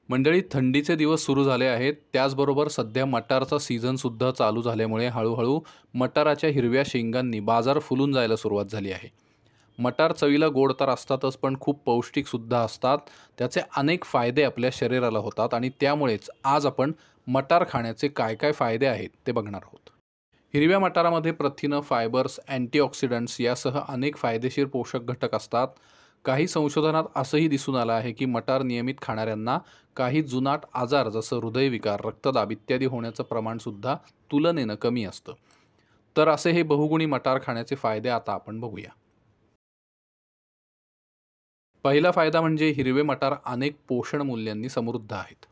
मंडळी, थंडीचे दिवस सुरू झाले आहेत. त्याचबरोबर सध्या मटारचा सीझनसुद्धा चालू झाल्यामुळे हळूहळू मटाराच्या हिरव्या शेंगांनी बाजार फुलून जायला सुरुवात झाली आहे. मटार चवीला गोड तर असतातच, पण खूप पौष्टिकसुद्धा असतात. त्याचे अनेक फायदे आपल्या शरीराला होतात आणि त्यामुळेच आज आपण मटार खाण्याचे काय काय फायदे आहेत ते बघणार आहोत. हिरव्या मटारामध्ये प्रथिनं, फायबर्स, अँटीऑक्सिडंट्स यासह अनेक फायदेशीर पोषक घटक असतात. काही संशोधनात असंही दिसून आलं आहे की मटार नियमित खाणाऱ्यांना काही जुनाट आजार जसं हृदयविकार, रक्तदाब इत्यादी होण्याचं प्रमाणसुद्धा तुलनेनं कमी असतं. तर असे हे बहुगुणी मटार खाण्याचे फायदे आता आपण बघूया. पहिला फायदा म्हणजे हिरवे मटार अनेक पोषण मूल्यांनी समृद्ध आहेत.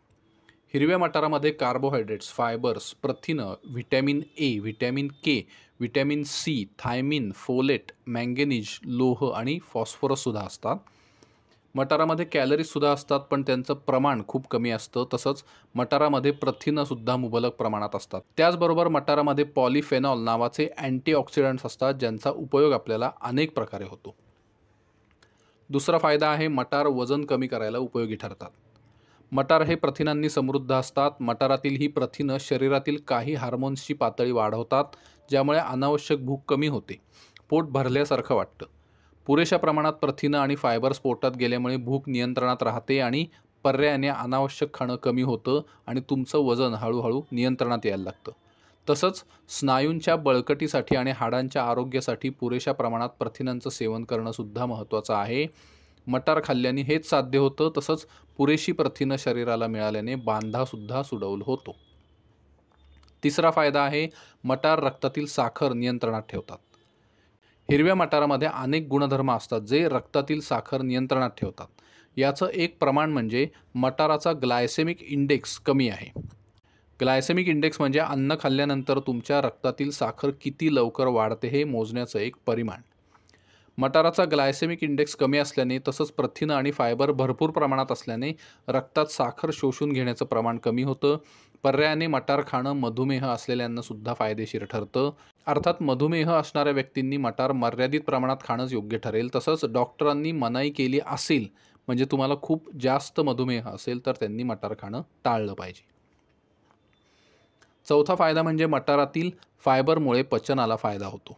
हिरव्या मटारामध्ये कार्बोहायड्रेट्स, फायबर्स, प्रथिनं, vitamin A, vitamin K, vitamin C, thiamine, folate, manganese, लोह आणि फॉस्फरससुद्धा असतात. मटारामध्ये कॅलरीजसुद्धा असतात, पण त्यांचं प्रमाण खूप कमी असतं. तसंच मटारामध्ये प्रथिनंसुद्धा मुबलक प्रमाणात असतात. त्याचबरोबर मटारामध्ये पॉलिफेनॉल नावाचे अँटीऑक्सिडंट्स असतात, ज्यांचा उपयोग आपल्याला अनेक प्रकारे होतो. दुसरा फायदा आहे मटार वजन कमी करायला उपयोगी ठरतात. मटार हे प्रथिनांनी समृद्ध असतात. मटारातील ही प्रथिनं शरीरातील काही हार्मोन्सची पातळी वाढवतात, ज्यामुळे अनावश्यक भूक कमी होते. पोट भरल्यासारखं वाटतं. पुरेशा प्रमाणात प्रथिनं आणि फायबर्स पोटात गेल्यामुळे भूक नियंत्रणात राहते आणि पर्यायाने अनावश्यक खाणं कमी होतं आणि तुमचं वजन हळूहळू नियंत्रणात यायला लागतं. तसंच स्नायूंच्या बळकटीसाठी आणि हाडांच्या आरोग्यासाठी पुरेशा प्रमाणात प्रथिनांचं सेवन करणंसुद्धा महत्त्वाचं आहे. मटार खाल्ल्याने हेच साध्य होतं. तसंच पुरेशी प्रथिनं शरीराला मिळाल्याने बांधासुद्धा सुडौल होतो. तिसरा फायदा आहे मटार रक्तातील साखर नियंत्रणात ठेवतात. हिरव्या मटारामध्ये अनेक गुणधर्म असतात जे रक्तातील साखर नियंत्रणात ठेवतात. याचं एक प्रमाण म्हणजे मटाराचा ग्लायसेमिक इंडेक्स कमी आहे. ग्लायसेमिक इंडेक्स म्हणजे अन्न खाल्ल्यानंतर तुमच्या रक्तातील साखर किती लवकर वाढते हे मोजण्याचं एक परिमाण. मटाराचा ग्लायसेमिक इंडेक्स कमी असल्याने तसंच प्रथिनं आणि फायबर भरपूर प्रमाणात असल्याने रक्तात साखर शोषून घेण्याचं प्रमाण कमी होतं. पर्यायाने मटार खाणं मधुमेह असलेल्यांना सुद्धा फायदेशीर ठरतं. अर्थात मधुमेह असणाऱ्या व्यक्तींनी मटार मर्यादित प्रमाणात खाणंच योग्य ठरेल. तसंच डॉक्टरांनी मनाई केली असेल, म्हणजे तुम्हाला खूप जास्त मधुमेह असेल तर त्यांनी मटार खाणं टाळलं पाहिजे. चौथा फायदा म्हणजे मटारातील फायबरमुळे पचनाला फायदा होतो.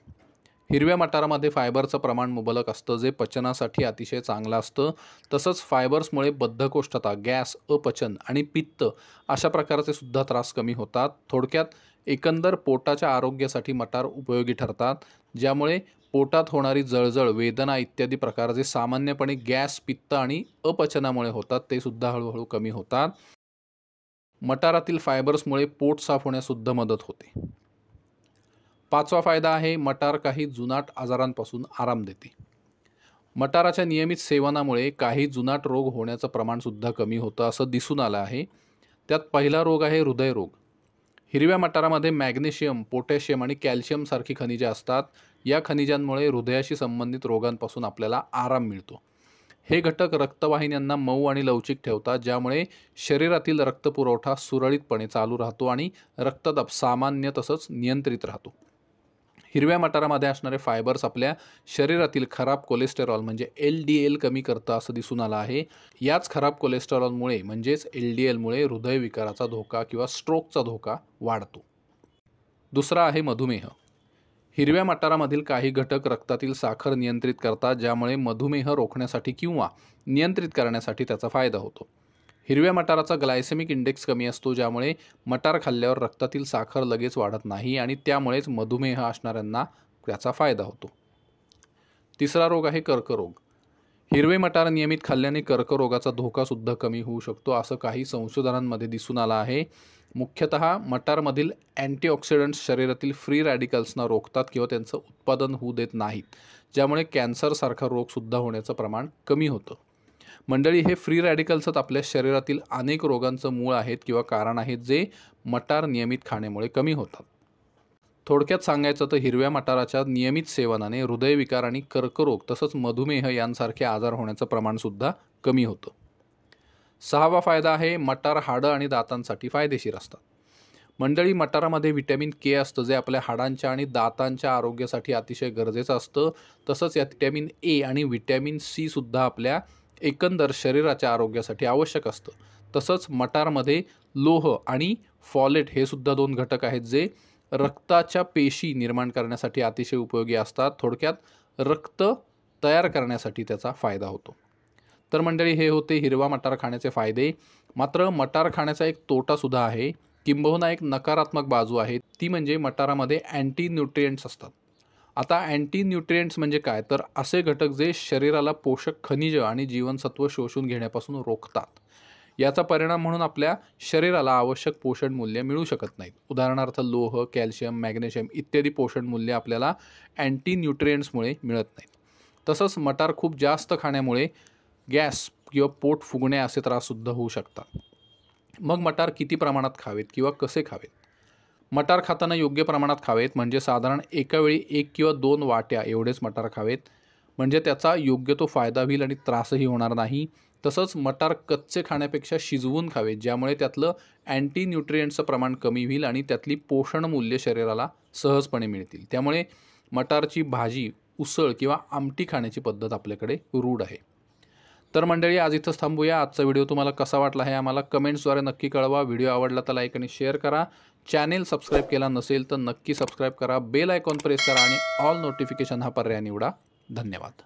हिरव्या मटारामध्ये फायबरचं प्रमाण मुबलक असतं, जे पचनासाठी अतिशय चांगलं असतं. तसंच फायबर्समुळे बद्धकोष्ठता, गॅस, अपचन आणि पित्त अशा प्रकारचे सुद्धा त्रास कमी होतात. थोडक्यात एकंदर पोटाच्या आरोग्यासाठी मटार उपयोगी ठरतात, ज्यामुळे पोटात होणारी जळजळ, वेदना इत्यादी प्रकार जे सामान्यपणे गॅस, पित्त आणि अपचनामुळे होतात ते सुद्धा हळूहळू कमी होतात. मटारातील फायबर्समुळे पोट साफ होण्यासुद्धा मदत होते. पाचवा फायदा आहे मटार काही जुनाट आजारांपासून आराम देते. मटाराच्या नियमित सेवनामुळे काही जुनाट रोग होण्याचं प्रमाणसुद्धा कमी होतं असं दिसून आलं आहे. त्यात पहिला रोग आहे हृदयरोग. हिरव्या मटारामध्ये मॅग्नेशियम, पोटॅशियम आणि कॅल्शियम सारखी खनिजे असतात. या खनिजांमुळे हृदयाशी संबंधित रोगांपासून आपल्याला आराम मिळतो. हे घटक रक्तवाहिन्यांना मऊ आणि लवचिक ठेवतात, ज्यामुळे शरीरातील रक्तपुरवठा सुरळीतपणे चालू राहतो आणि रक्तदाब सामान्य तसंच नियंत्रित राहतो. हिरव्या मटारामध्ये असणारे फायबर्स आपल्या शरीरातील खराब कोलेस्टेरॉल म्हणजे LDL कमी करतं असं दिसून आलं आहे. याच खराब कोलेस्टेरॉलमुळे म्हणजेच LDLमुळे हृदयविकाराचा धोका किंवा स्ट्रोकचा धोका वाढतो. दुसरा आहे मधुमेह. हिरव्या मटारामधील काही घटक रक्तातील साखर नियंत्रित करतात, ज्यामुळे मधुमेह रोखण्यासाठी किंवा नियंत्रित करण्यासाठी त्याचा फायदा होतो. हिरव्या मटाराचा ग्लायसेमिक इंडेक्स कमी असतो, ज्यामुळे मटार खाल्ल्यावर रक्तातील साखर लगेच वाढत नाही आणि त्यामुळेच मधुमेह असणाऱ्यांना त्याचा फायदा होतो. तिसरा रोग आहे कर्करोग. हिरवे मटार नियमित खाल्ल्याने कर्करोगाचा धोकासुद्धा कमी होऊ शकतो असं काही संशोधनांमध्ये दिसून आलं आहे. मुख्यतः मटारमधील अँटीऑक्सिडंट्स शरीरातील फ्री रॅडिकल्सना रोखतात किंवा त्यांचं उत्पादन होऊ देत नाहीत, ज्यामुळे कॅन्सरसारखा रोगसुद्धा होण्याचं प्रमाण कमी होतं. मंडळी, हे फ्री रॅडिकल्सच आपल्या शरीरातील अनेक रोगांचं मूळ आहेत किंवा कारण आहेत, जे मटार नियमित खाण्यामुळे कमी होतात. थोडक्यात सांगायचं तर हिरव्या मटाराच्या नियमित सेवनाने हृदयविकार आणि कर्करोग तसंच मधुमेह यांसारखे आजार होण्याचं प्रमाणसुद्धा कमी होतं. सहावा फायदा आहे मटार हाडं आणि दातांसाठी फायदेशीर असतात. मंडळी, मटारामध्ये व्हिटॅमिन के असतं, जे आपल्या हाडांच्या आणि दातांच्या आरोग्यासाठी अतिशय गरजेचं असतं. तसंच यात व्हिटॅमिन ए आणि व्हिटॅमिन सी सुद्धा आपल्या एकंदर शरीराच्या आरोग्यासाठी आवश्यक असतं. तसंच मटारमध्ये लोह आणि फॉलेट हे सुद्धा 2 घटक आहेत जे रक्ताच्या पेशी निर्माण करण्यासाठी अतिशय उपयोगी असतात. थोडक्यात रक्त तयार करण्यासाठी त्याचा फायदा होतो. तर मंडळी हे होते हिरवा मटार खाण्याचे फायदे. मात्र मटार खाण्याचा एक तोटासुद्धा आहे, किंबहुना एक नकारात्मक बाजू आहे. ती म्हणजे मटारामध्ये अँटी न्यूट्रिएंट्स असतात. आता अँटी न्यूट्रिएंट्स म्हणजे काय, तर असे घटक जे शरीराला पोषक खनिज आणि जीवनसत्व शोषून घेण्यापासून रोखतात. याचा परिणाम म्हणून आपल्या शरीराला आवश्यक पोषण मूल्य मिळू शकत नाहीत. उदाहरणार्थ लोह, कॅल्शियम, मॅग्नेशियम इत्यादी पोषण मूल्य आपल्याला अँटी न्यूट्रिएंट्समुळे मिळत नाहीत. तसंच मटार खूप जास्त खाण्यामुळे गॅस किंवा पोट फुगणे असे त्राससुद्धा होऊ शकतात. मग मटार किती प्रमाणात खावेत किंवा कसे खावेत? मटार खाताना योग्य प्रमाणात खावेत, म्हणजे साधारण एका वेळी 1 किंवा 2 वाट्या एवढेच मटार खावेत, म्हणजे त्याचा योग्य तो फायदा होईल आणि त्रासही होणार नाही. तसंच मटार कच्चे खाण्यापेक्षा शिजवून खावेत, ज्यामुळे त्यातलं अँटी न्यूट्रिएंट्सचं प्रमाण कमी होईल आणि त्यातली पोषण मूल्य शरीराला सहजपणे मिळतील. त्यामुळे मटारची भाजी, उसळ किंवा आमटी खाण्याची पद्धत आपल्याकडे रूढ आहे. तर मंडळी आज इथंच थांबूया. आजचा व्हिडिओ तुम्हाला कसा वाटला हे आम्हाला कमेंट्सद्वारे नक्की कळवा. व्हिडिओ आवडला तर लाईक आणि शेअर करा. चॅनेल सबस्क्राईब केला नसेल तर नक्की सबस्क्राईब करा. बेल आयकॉन प्रेस करा आणि ऑल नोटिफिकेशन हा पर्याय निवडा. धन्यवाद.